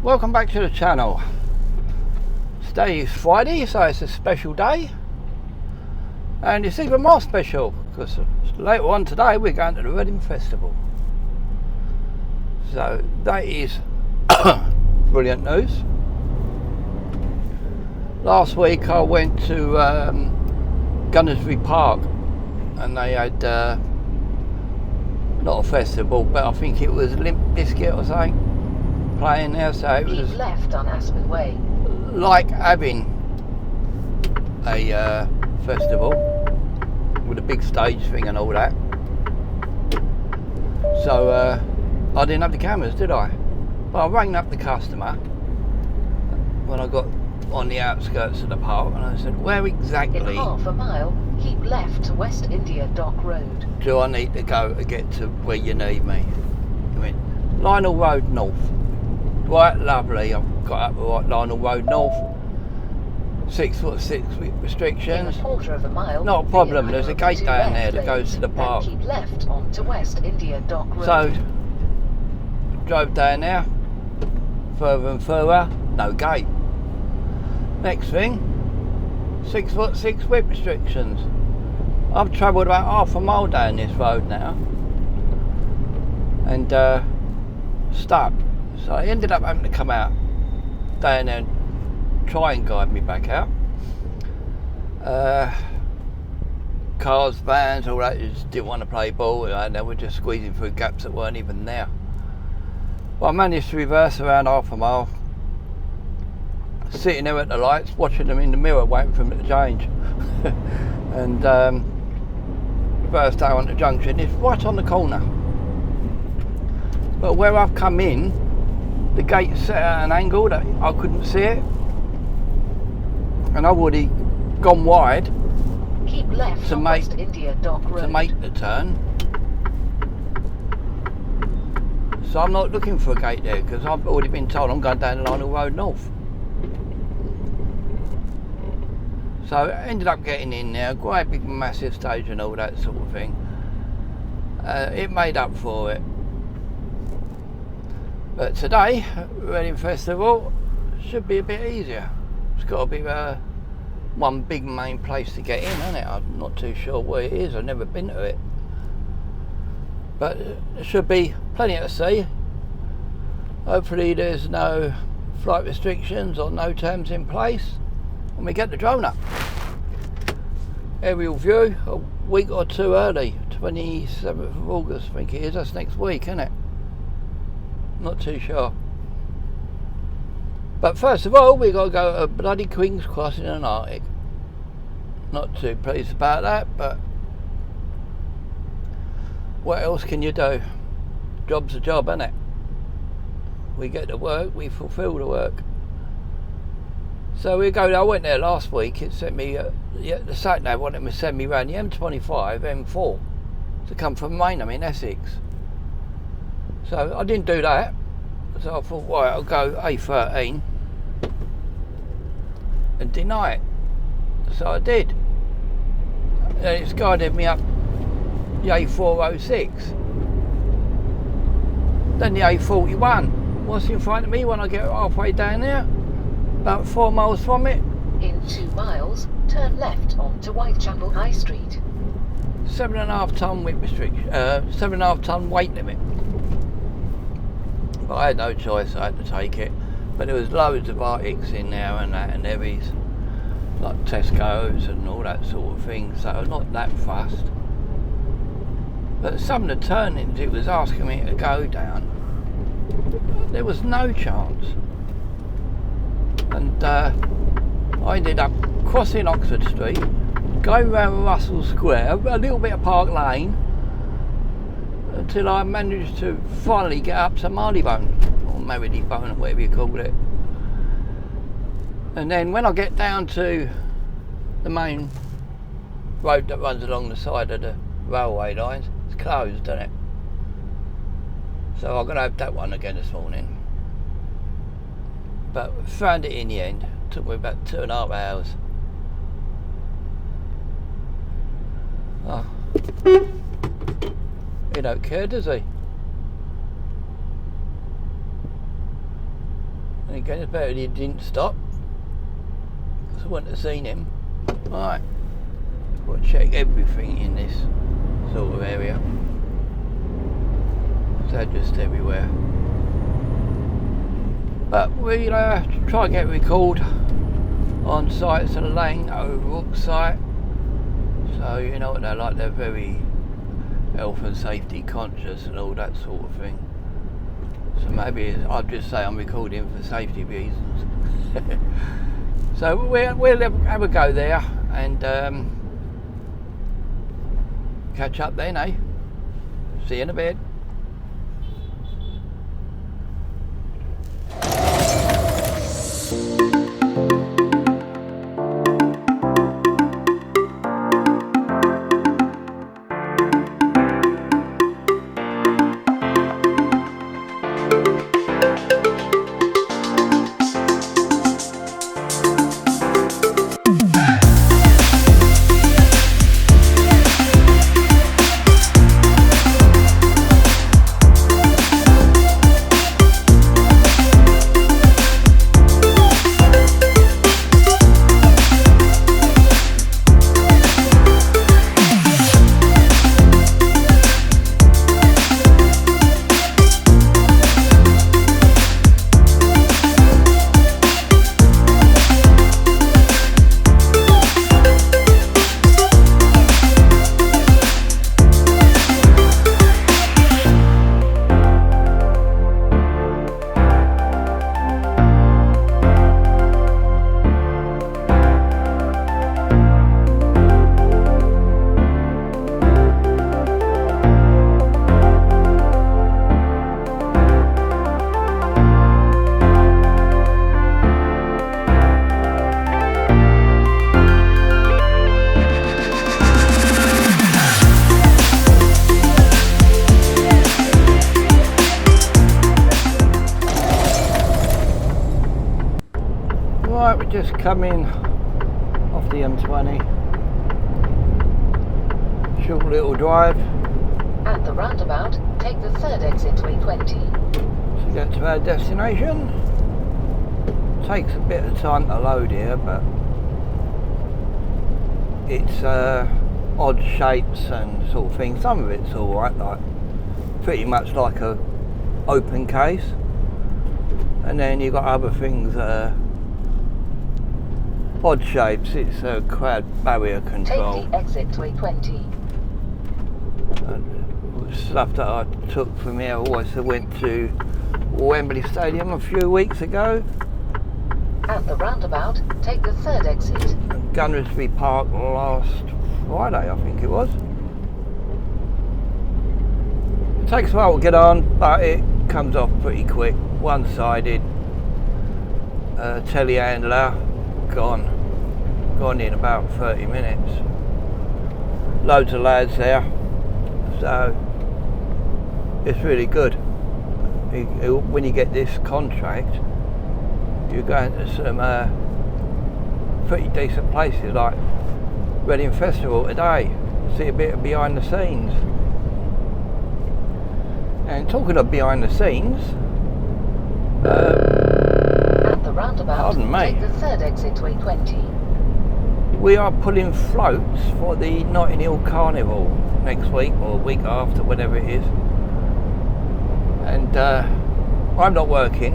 Welcome back to the channel. Today is Friday, so it's a special day, and it's even more special because later on today we're going to the Reading Festival. So that is brilliant news. Last week I went to Gunnersbury Park and they had not a festival, but I think it was Limp Bizkit or something playing there, so it was left on Aspen Way, like having a festival with a big stage thing and all that. So I didn't have the cameras, did I? But I rang up the customer when I got on the outskirts of the park and I said, where exactly in half a mile, keep left to West India Dock Road. Do I need to go to get to where you need me? I mean, Lionel Road North. Right, lovely. I've got up right Lionel Road North. 6'6" with restrictions. In a quarter of a mile, not a problem. There's a gate down there that goes to the park. Keep left onto West India Dock Road. So drove down there, further and further, no gate. Next thing, 6'6" width restrictions. I've travelled about half a mile down this road now and stuck. So I ended up having to come out down there and try and guide me back out. Cars, vans, all that just didn't want to play ball, and they were just squeezing through gaps that weren't even there. But I managed to reverse around half a mile, sitting there at the lights, watching them in the mirror, waiting for them to change. And reversed down on the junction. It's right on the corner. But where I've come in, the gate's set at an angle that I couldn't see it. And I've already gone wide. Keep left to West India Dock Road. To make the turn. So I'm not looking for a gate there because I've already been told I'm going down the Lionel Road North. So I ended up getting in there, quite a big massive stage and all that sort of thing. It made up for it. But today, Reading Festival should be a bit easier. It's got to be one big main place to get in, isn't it? I'm not too sure where it is, I've never been to it. But there should be plenty to see. Hopefully there's no flight restrictions or no terms in place when we get the drone up. Aerial view a week or two early, 27th of August I think it is, that's next week, isn't it? Not too sure. But first of all, we got to go to bloody Queen's Cross in an Arctic. Not too pleased about that, but what else can you do? Job's a job, isn't it? We get to work, we fulfil the work. So we go. I went there last week. It sent me, the sat nav wanted me to send me around the M25, M4 to come from Rainham in Essex. So I didn't do that. So I thought, right, I'll go A13 and deny it. So I did. And it's guided me up the A406. Then the A41. What's in front of me when I get halfway down there? About 4 miles from it. In 2 miles, turn left onto Whitechapel High Street. 7.5 tonne weight restriction, 7.5 tonne weight limit. But I had no choice, I had to take it. But there was loads of Arctics in there and that, and heavies, like Tesco's and all that sort of thing, so not that fussed. But some of the turnings it was asking me to go down, there was no chance. And I ended up crossing Oxford Street, going round Russell Square, a little bit of Park Lane, until I managed to finally get up to Marylebone, or Marylebone, or whatever you call it. And then when I get down to the main road that runs along the side of the railway lines, it's closed, isn't it? So I'm going to have that one again this morning. But found it in the end. Took me about 2.5 hours. Oh. He don't care, does he? And again, it's better he didn't stop, because I wouldn't have seen him. Right, we'll check everything in this sort of area. So just everywhere. But we'll try and get record on sites of the lane, Overbrook site. So you know what they're like, they're very health and safety conscious and all that sort of thing. So maybe I'll just say I'm recording for safety reasons. So we'll have a go there and catch up then, eh? See you in a bit. Right, we're just coming off the M20. Short little drive. At the roundabout, take the third exit to A20. To get to our destination. Takes a bit of time to load here, but it's odd shapes and sort of things. Some of it's alright, like pretty much like a open case, and then you've got other things odd shapes. It's a crowd barrier control. Take the exit to A20. Stuff that I took from here. I always went to Wembley Stadium a few weeks ago. At the roundabout, take the third exit. Gunnersby Park last Friday, I think it was. It takes a while to get on, but it comes off pretty quick. One-sided telehandler, gone in about 30 minutes. Loads of lads there, so it's really good. When you get this contract, you're going to some pretty decent places like Reading Festival today. See a bit of behind the scenes. And talking of behind the scenes, at the roundabout, pardon me, take the third exit to A20. we are pulling floats for the Notting Hill Carnival next week or week after, whatever it is. And I'm not working.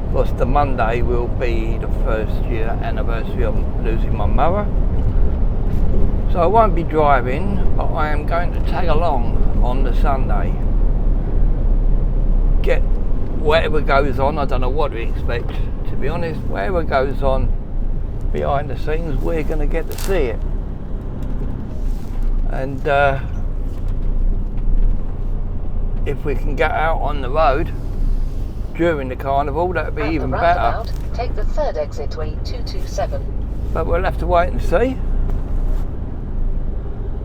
Of course, the Monday will be the first year anniversary of losing my mother. So I won't be driving, but I am going to tag along on the Sunday. Get whatever goes on, I don't know what to expect, to be honest. Whatever goes on behind the scenes, we're going to get to see it. And if we can get out on the road during the carnival, that would be even better. Take the third exit to A227. But we'll have to wait and see.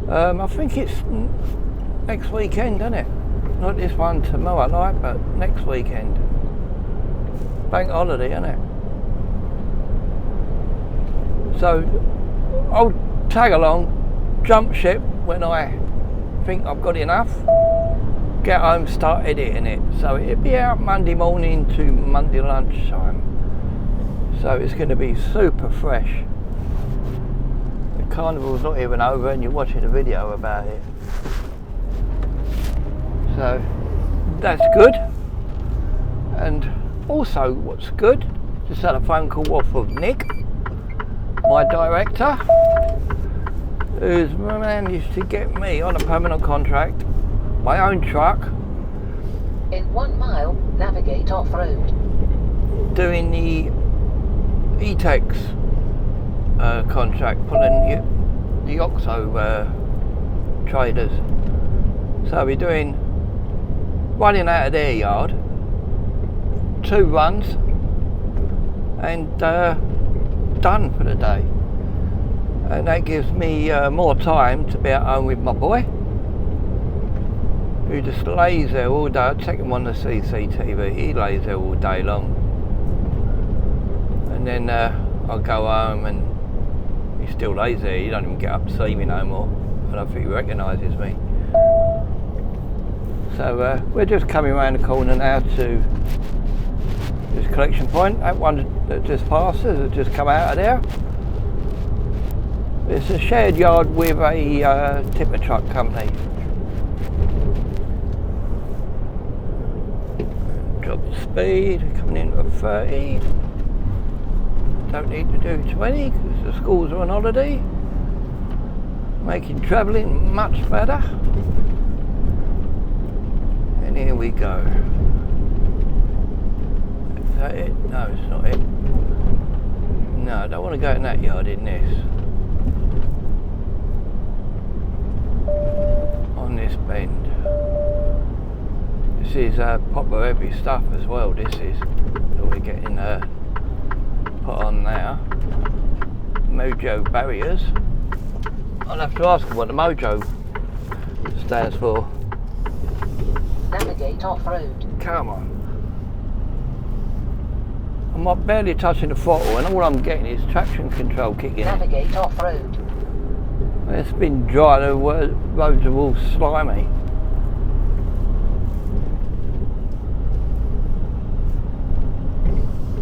I think it's next weekend, isn't it? Not this one tomorrow night, but next weekend. Bank holiday, isn't it? So I'll tag along, jump ship when I think I've got enough, get home, start editing it. So it'll be out Monday morning to Monday lunchtime. So it's going to be super fresh. The carnival's not even over and you're watching a video about it. So that's good. And also what's good, just had a phone call off of Nick, my director, who's managed to get me on a permanent contract, my own truck. In 1 mile, navigate off-road. Doing the E-Tex contract, pulling the OXO traders. So we're doing running out of their yard, 2 runs, and done for the day. And that gives me more time to be at home with my boy, who just lays there all day. I take him on the CCTV, he lays there all day long. And then I'll go home and he still lays there. He don't even get up to see me no more. I don't think he recognises me. So we're just coming around the corner now to this collection point. That one that just passed us has just come out of there. It's a shared yard with a tipper truck company. Drop the speed, coming in at 30. Don't need to do 20 because the schools are on holiday. Making travelling much better. And here we go. Is that it? No, it's not it. No, I don't want to go in that yard in this. On this bend. This is proper heavy stuff as well, this is. That we're getting put on now. Mojo barriers. I'll have to ask them what the Mojo stands for. Navigate off-road. Come on. I'm barely touching the throttle and all I'm getting is traction control kicking in. Navigate off-road. It's been dry, the roads are all slimy.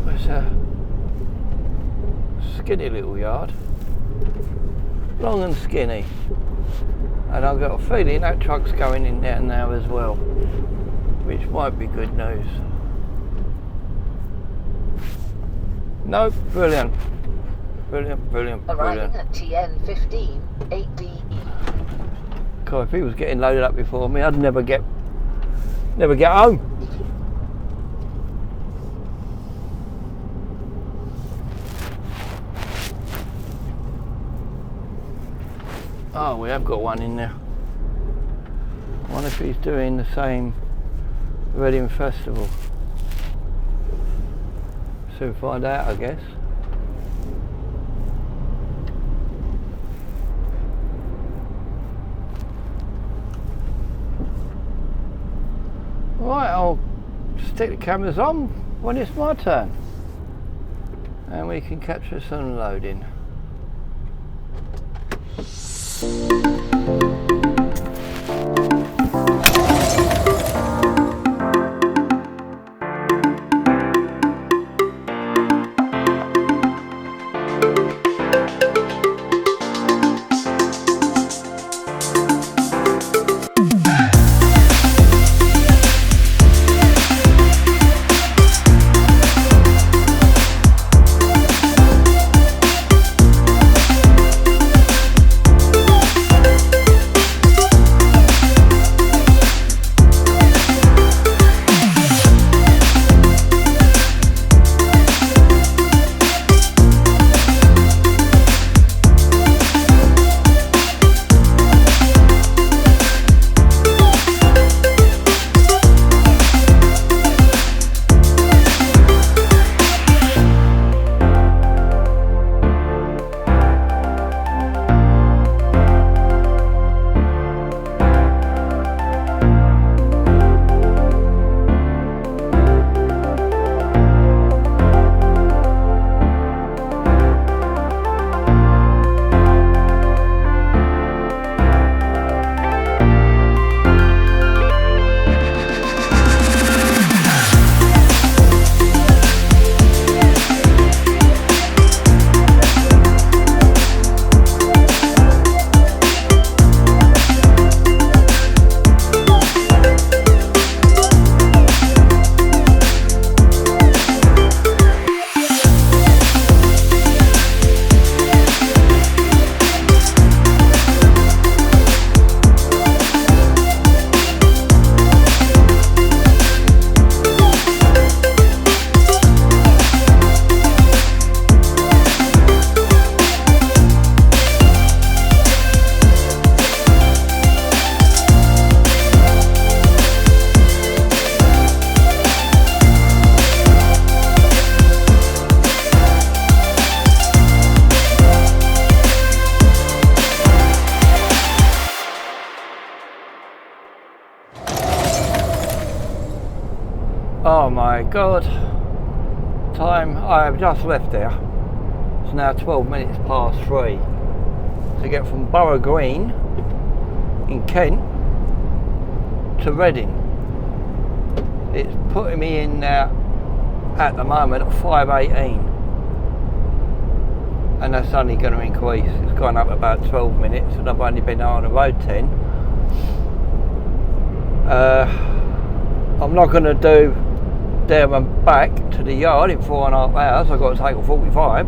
It's a skinny little yard. Long and skinny. And I've got a feeling that truck's going in there now as well, which might be good news. No, brilliant. Brilliant, brilliant, Arriving brilliant. at TN15, 8DE. God, if he was getting loaded up before me, I'd never get home. Oh, we have got one in there. I wonder if he's doing the same Reading Festival. Soon find out, I guess. Right, I'll stick the cameras on when it's my turn. And we can capture some loading. Oh my God. Time, I have just left there. It's now 12 minutes past 3. To get from Borough Green in Kent to Reading. It's putting me in now at the moment at 5:18. And that's only going to increase. It's gone up about 12 minutes and I've only been out on the road 10. I'm not going to do there and back to the yard in 4.5 hours. I've got to take a 45.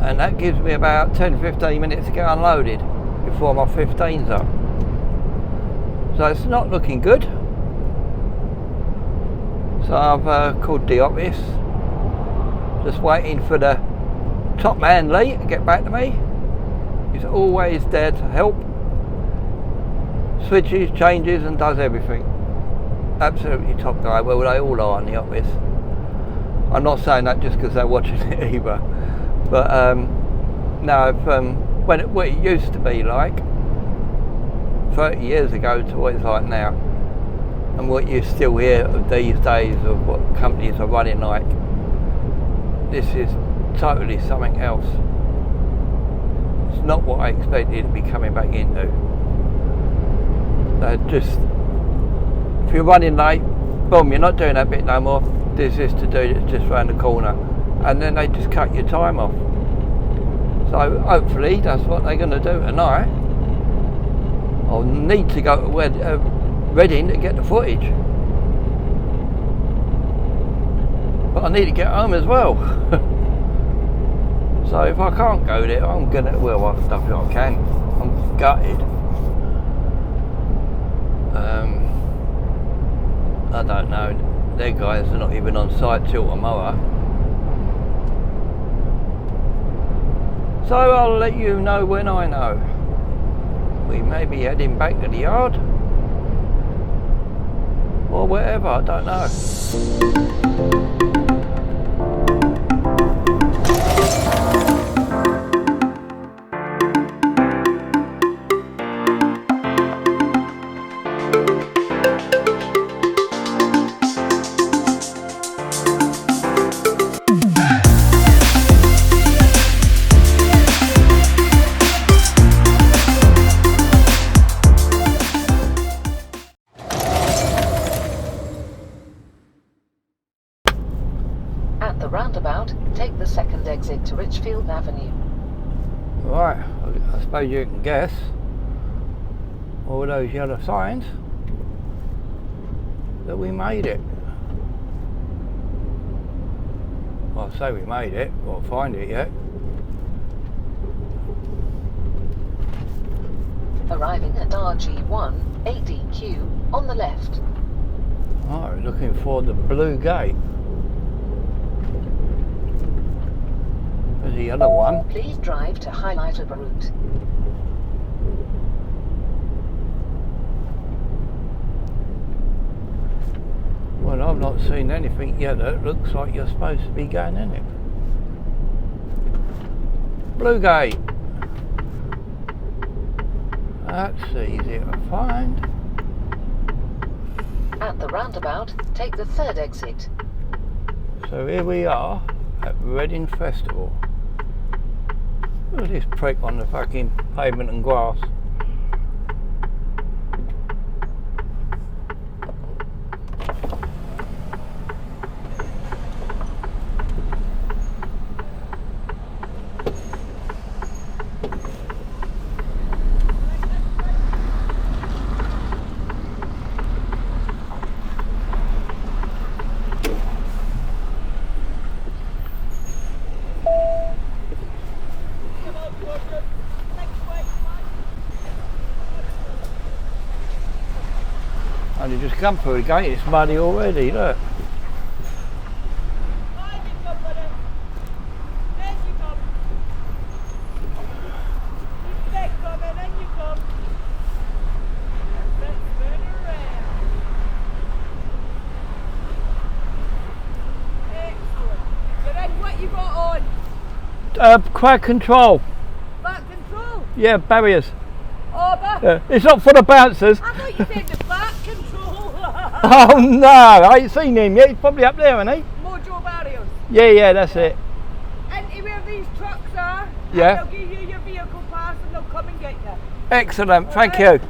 And that gives me about 10-15 minutes to get unloaded before my 15's up. So it's not looking good. So I've called the office. Just waiting for the top man Lee to get back to me. He's always there to help. Switches, changes and does everything. Absolutely top guy. Well, they all are in the office. I'm not saying that just because they're watching it either. But no, what it used to be like 30 years ago to what it's like now, and what you still hear of these days of what companies are running like, this is totally something else. It's not what I expected to be coming back into. Just, if you're running late, boom, you're not doing that bit no more. There's this to do, it's just round the corner. And then they just cut your time off. So hopefully that's what they're going to do tonight. I'll need to go to Reading to get the footage. But I need to get home as well. So if I can't go there, I'm going to, well, I definitely can. I'm gutted. I don't know. Their guys are not even on site till tomorrow. So I'll let you know when I know. We may be heading back to the yard or wherever, I don't know. At the roundabout, take the second exit to Richfield Avenue. Right, I suppose you can guess. All those yellow signs that we made it. Well, I say we made it, got to find it yet. Arriving at RG1 8DQ on the left. Oh, looking for the blue gate. There's the other one. Please drive to highlighted route. Well, I've not seen anything yet that looks like you're supposed to be going in it. Blue gate. That's easy to find. At the roundabout, take the third exit. So here we are at Reading Festival. Look at this prick on the fucking pavement and grass. Only just come through the gate, it's muddy already, look. Crowd control. Back control? Yeah, barriers. Oh, back. It's not for the bouncers. I thought you said the back control. Oh no, I ain't seen him yet. He's probably up there, isn't he? Mojo Barrios. Yeah, that's it. And where these trucks are, Yeah. they'll give you your vehicle pass and they'll come and get you. Excellent, thank you. Right.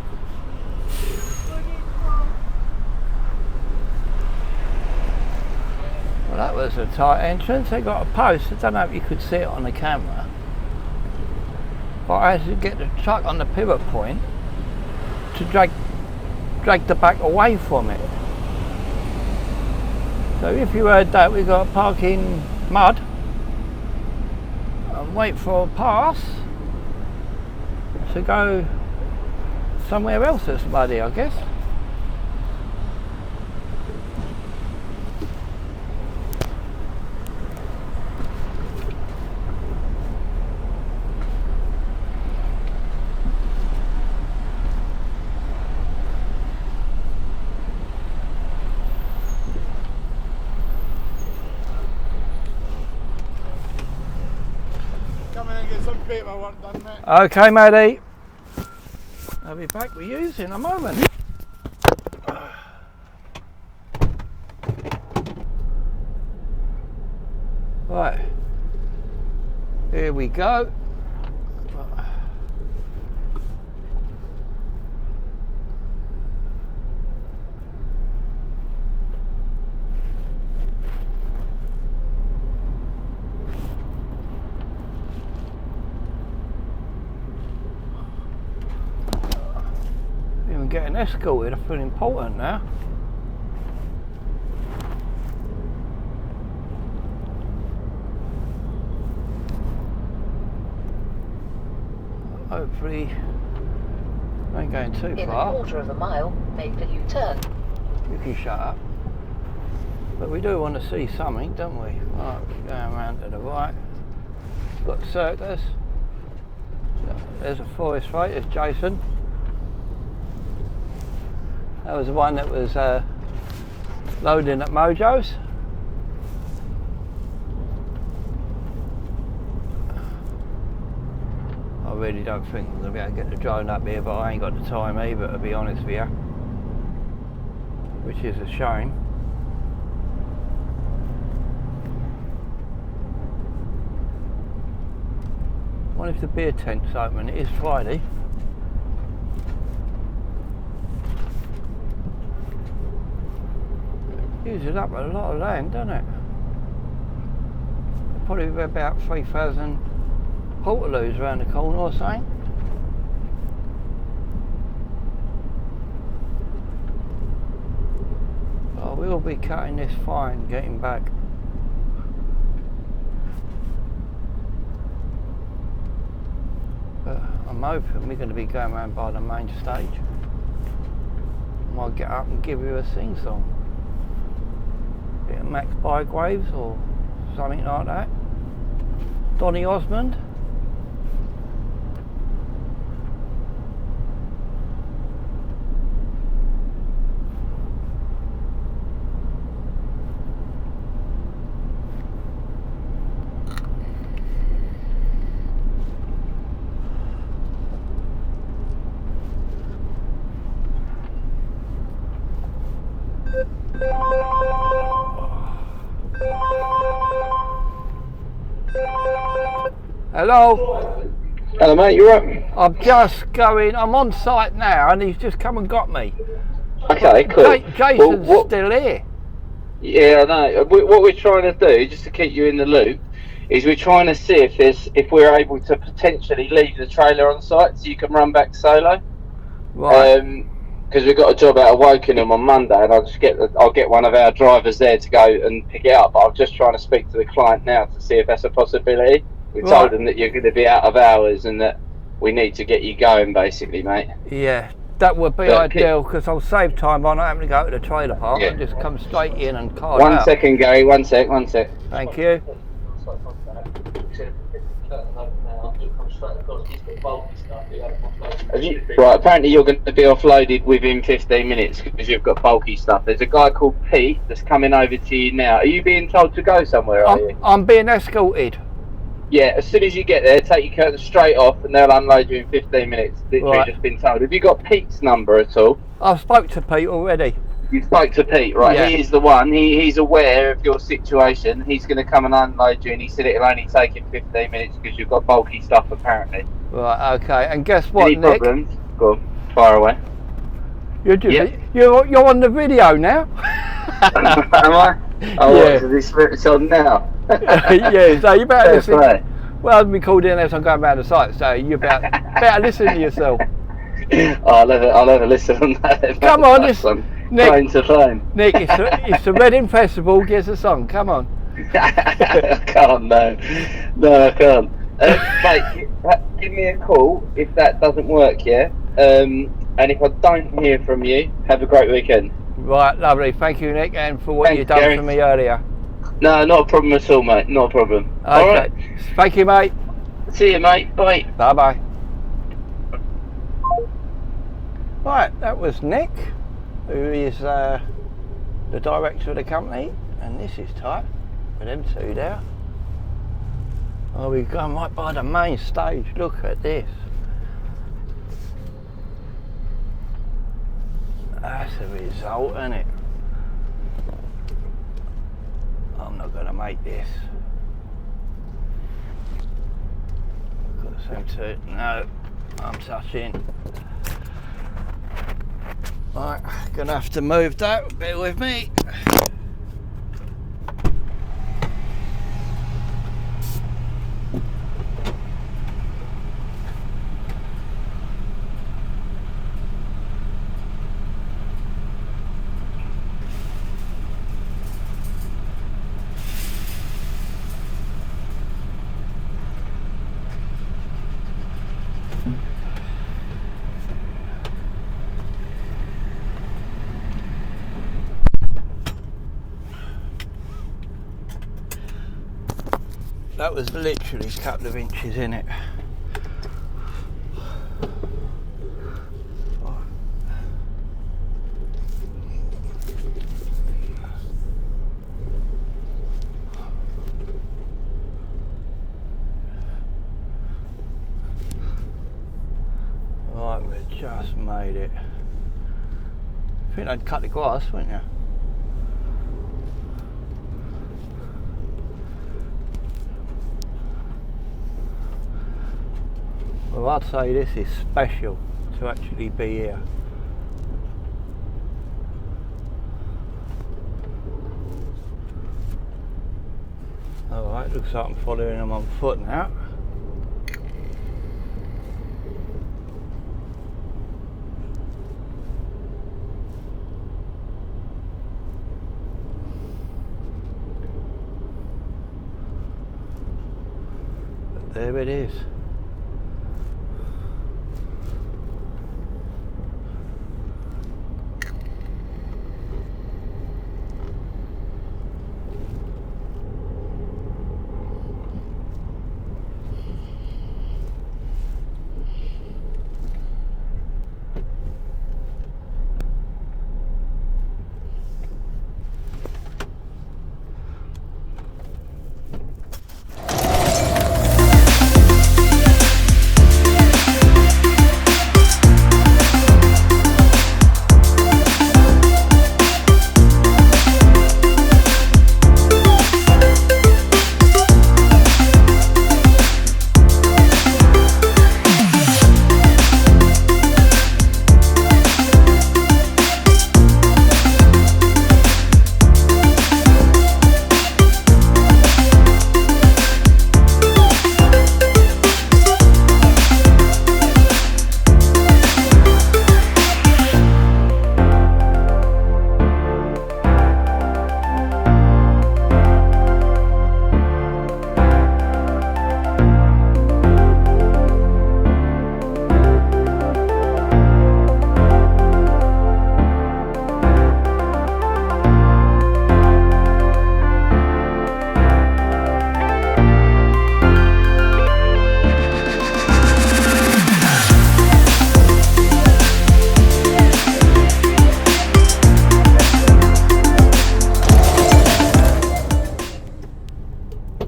Well, that was a tight entrance. They got a post. I don't know if you could see it on the camera, but I had to get the truck on the pivot point to drag the back away from it. So if you heard that, we got to park in mud and wait for a pass to go somewhere else that's muddy, I guess. Come in and get some paperwork done, mate. Okay, matey. I'll be back with you in a moment. Right. Here we go. Even getting escorted, I feel important now. Hopefully, I ain't going too In far. a quarter of a mile, make the U-turn. You can shut up. But we do want to see something, don't we? Right, going around to the right. Got circus. There's a forest freight, there's Jason. That was the one that was loading at Mojo's. I really don't think I'm going to be able to get the drone up here, but I ain't got the time either, to be honest with you. Which is a shame. I wonder if the beer tent's open. It is Friday. Uses up a lot of land, doesn't it? Probably about 3,000 portaloos around the corner or something. Oh, we'll be cutting this fine getting back. But I'm hoping we're going to be going around by the main stage. I might get up and give you a sing song. Bit of Max Bygraves or something like that. Donny Osmond. Hello? Hello mate, you right? I'm just going, I'm on site now and he's just come and got me. Okay, cool. Jason's still here. Yeah, I know. What we're trying to do, just to keep you in the loop, is we're trying to see if we're able to potentially leave the trailer on site so you can run back solo. Right. Because we've got a job out of Wokingham on Monday, and I'll get one of our drivers there to go and pick it up. But I'm just trying to speak to the client now to see if that's a possibility. We told them that you're going to be out of hours and that we need to get you going, basically, mate. Yeah, that would be ideal because I'll save time by not having to go to the trailer park and just come straight in and card out. 1 second, Gary. 1 sec. Thank you. Right, apparently you're going to be offloaded within 15 minutes because you've got bulky stuff. There's a guy called Pete that's coming over to you now. Are you being told to go somewhere, are you? I'm being escorted. Yeah, as soon as you get there, take your curtain straight off and they'll unload you in 15 minutes. Literally just been told. Have you got Pete's number at all? I've spoke to Pete already. You spoke to Pete, right? Yeah. He is the one. He's aware of your situation. He's going to come and unload you, and he said it'll only take him 15 minutes because you've got bulky stuff, apparently. Right, okay. And guess what, Any Nick? problems? Go on, fire away. You're just Yep. you're on the video now. Am I? Oh, Yeah. what, is this on now? Yeah, so you better Fair listen. play. Well, I've been called in as I'm going around the site, so you better listen to yourself. I'll have a listen on that. Come on, Nice this- one. Nick. Phone to phone. Nick, it's the Reading Festival. Give us a song. Come on. I can't, no. No, I can't. Mate, give me a call if that doesn't work, yeah? And if I don't hear from you, have a great weekend. Right, lovely. Thank you, Nick, and for what Thanks, you've done Gary. for me earlier. No, not a problem at all, mate. Not a problem. Okay. All right. Thank you, mate. See you, mate. Bye. Bye-bye. Right, that was Nick, who is the director of the company, and this is tight with them two there. Oh, we've gone right by the main stage. Look at this. That's the result, isn't it? I'm not going to make this. Got some to it. No, I'm touching. Right, gonna have to move that. Bear with me. That was literally a couple of inches in it. Right, we just made it. I think I'd cut the grass, wouldn't you? Well, I'd say this is special to actually be here. Alright, looks like I'm following them on foot now. But there it is.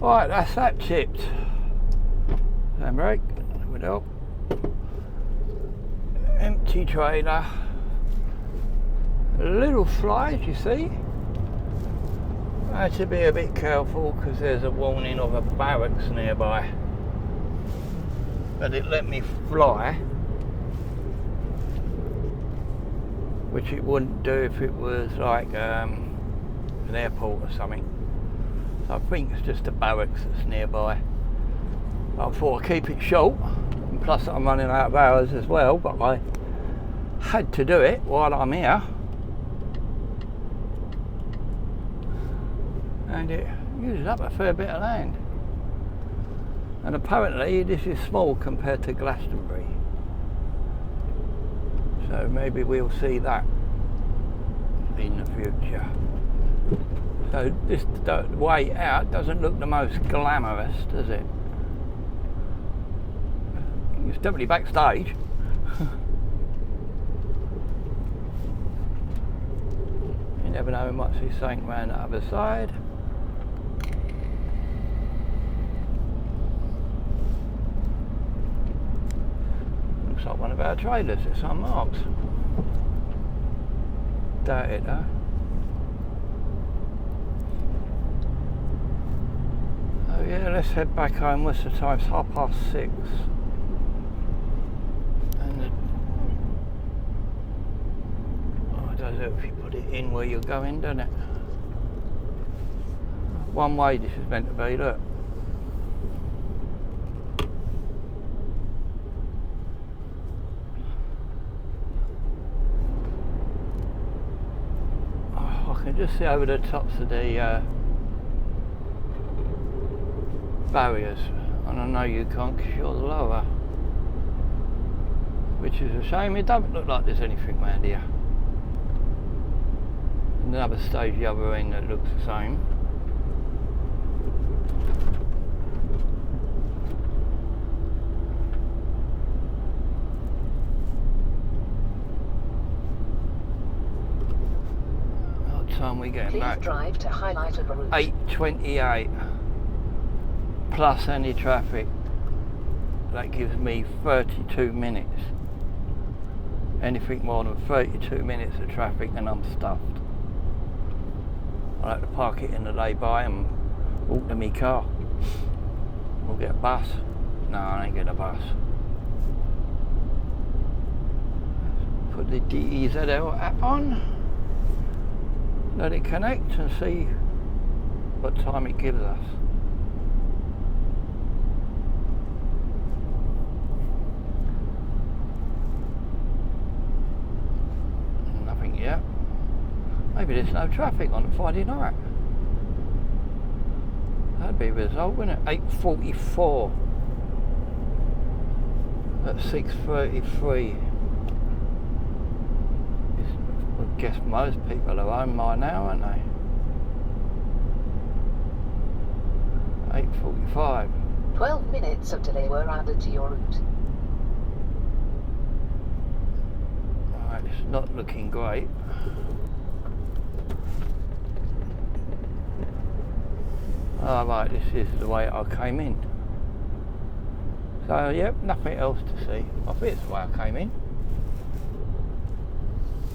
Right, that's that chipped. Handbrake, that would help. Empty trailer. little flies, you see. I had to be a bit careful because there's a warning of a barracks nearby. But it let me fly, which it wouldn't do if it was like an airport or something. So I think it's just a barracks that's nearby. I thought I'd keep it short, and plus I'm running out of hours as well, but I had to do it while I'm here. And it uses up a fair bit of land. And apparently this is small compared to Glastonbury. So maybe we'll see that in the future. So this way out doesn't look the most glamorous, does it? It's definitely backstage. You never know, we might see something around the other side. Looks like one of our trailers, it's unmarked. Doubt it though. Oh yeah, let's head back home. What's the time? It's 6:30. Oh, it does it if you put it in where you're going, doesn't it? One way this is meant to be, look. Oh, I can just see over the tops of the barriers, and I know you can't because you're lower, which is a shame. It doesn't look like there's anything around here. Another stage the other end that looks the same. What time are we getting back? Please drive to highlighted route. 8:28 plus any traffic. That gives me 32 minutes. Anything more than 32 minutes of traffic and I'm stuffed. I'll have to park it in the lay-by and walk to my car. Or get a bus. No, I ain't getting a bus. Put the DEZL app on. Let it connect and see what time it gives us. Nothing yet. Maybe there's no traffic on a Friday night. That'd be a result, wouldn't it? 8:44 at 6:33. I guess most people are home by now, aren't they? 8:45. 12 minutes of delay were added to your route. Right, it's not looking great. Oh, right, this is the way I came in. So, yep, nothing else to see. I think it's the way I came in.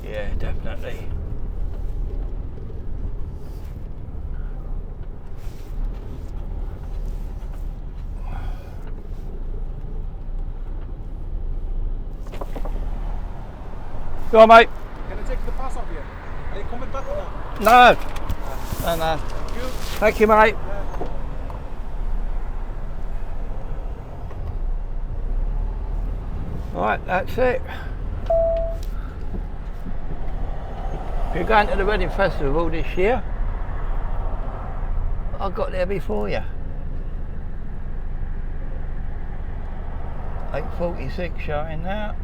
Yeah, definitely. Go on, mate. Can I take the pass off here? Are you coming back or not? No. No. Thank you. Thank you, mate. Right, that's it. If you're going to the Reading Festival this year, I got there before you. 8:46 showing now.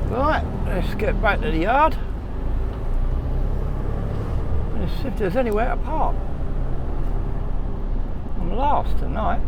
Right, let's get back to the yard. Let's see if there's anywhere to park. I'm lost tonight.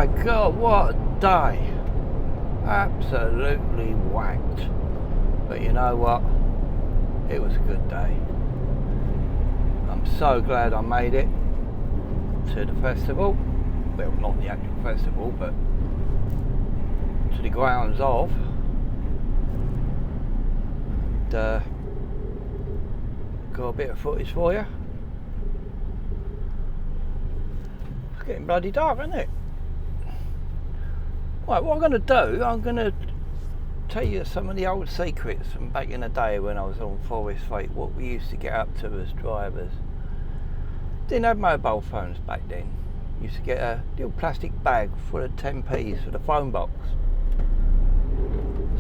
My God, what a day. Absolutely whacked. But you know what? It was a good day. I'm so glad I made it to the festival. Well, not the actual festival, but to the grounds of. And, got a bit of footage for you. It's getting bloody dark, isn't it? Right, what I'm going to do, I'm going to tell you some of the old secrets from back in the day when I was on Forest Fate, what we used to get up to as drivers. Didn't have mobile phones back then. Used to get a little plastic bag full of 10p's for the phone box.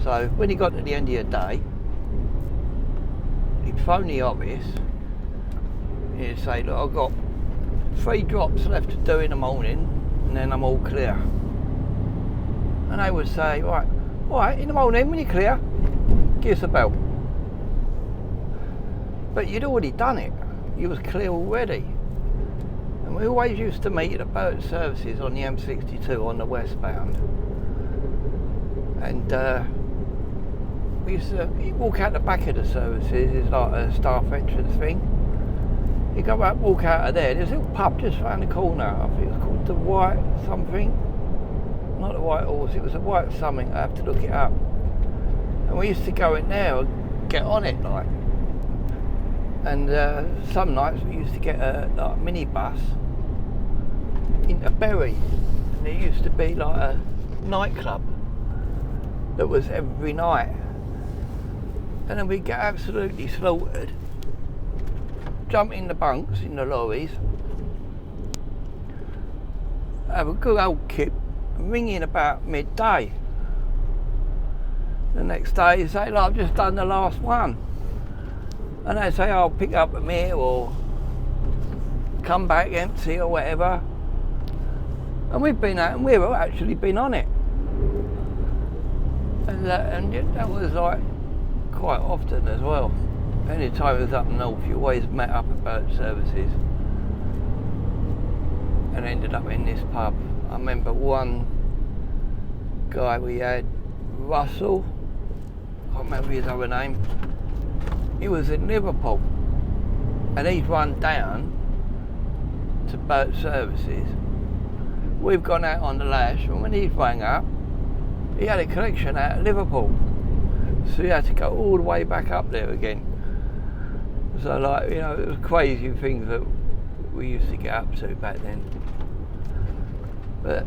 So when you got to the end of your day, you'd phone the office and you'd say, look, I've got 3 drops left to do in the morning and then I'm all clear. And they would say, right, in the morning when you're clear, give us a bell. But you'd already done it. You was clear already. And we always used to meet at the boat services on the M62 on the westbound. And we used to walk out the back of the services, it's like a staff entrance thing. You go out, walk out of there, there's a little pub just around the corner. I think it was called the White something. Not the White Horse, it was a White something, I have to look it up. And we used to go in there and get on it like. And some nights we used to get a like minibus into Bury. And there used to be like a nightclub that was every night. And then we'd get absolutely slaughtered, jump in the bunks, in the lorries, have a good old kip, ring in about midday. The next day you say, look, I've just done the last one. And they say, I'll pick up a here or come back empty or whatever. And we've been out and we've actually been on it. And that was like quite often as well. Any time it was up north, you always met up at boat services and ended up in this pub. I remember one guy we had, Russell, I can't remember his other name. He was in Liverpool and he's run down to boat services. We've gone out on the lash and when he rang up, he had a collection out of Liverpool. So he had to go all the way back up there again. So like, you know, it was crazy things that we used to get up to back then. But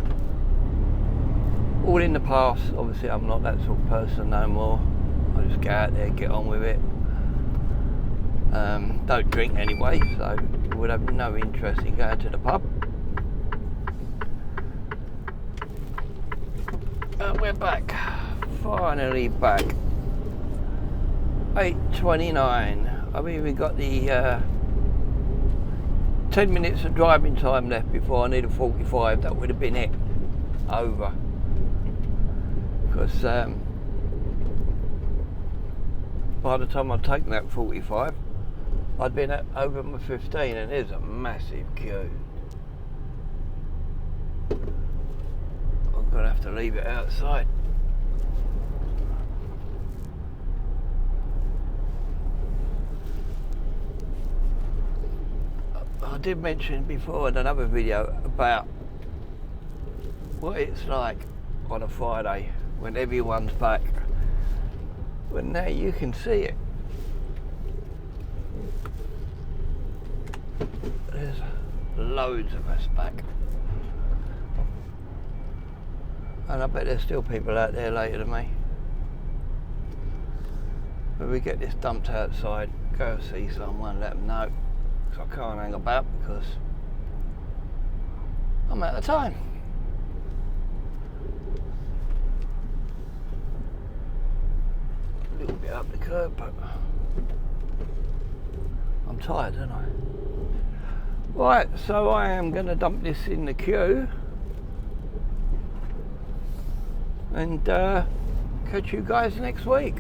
all in the past, obviously I'm not that sort of person no more. I just get out there, get on with it. Don't drink anyway, so I would have no interest in going to the pub. We're back, finally back. 8:29. I've even got the 10 minutes of driving time left before I need a 45. That would have been it, over. Because by the time I'd taken that 45, I'd been over my 15 and there's a massive queue. I'm going to have to leave it outside. I did mention before in another video about what it's like on a Friday when everyone's back. But now you can see it. There's loads of us back. And I bet there's still people out there later than me. But we get this dumped outside, go see someone, let them know. Because I can't hang about because I'm out of time. A little bit up the curb, but I'm tired, aren't I? Right, so I am going to dump this in the queue and catch you guys next week.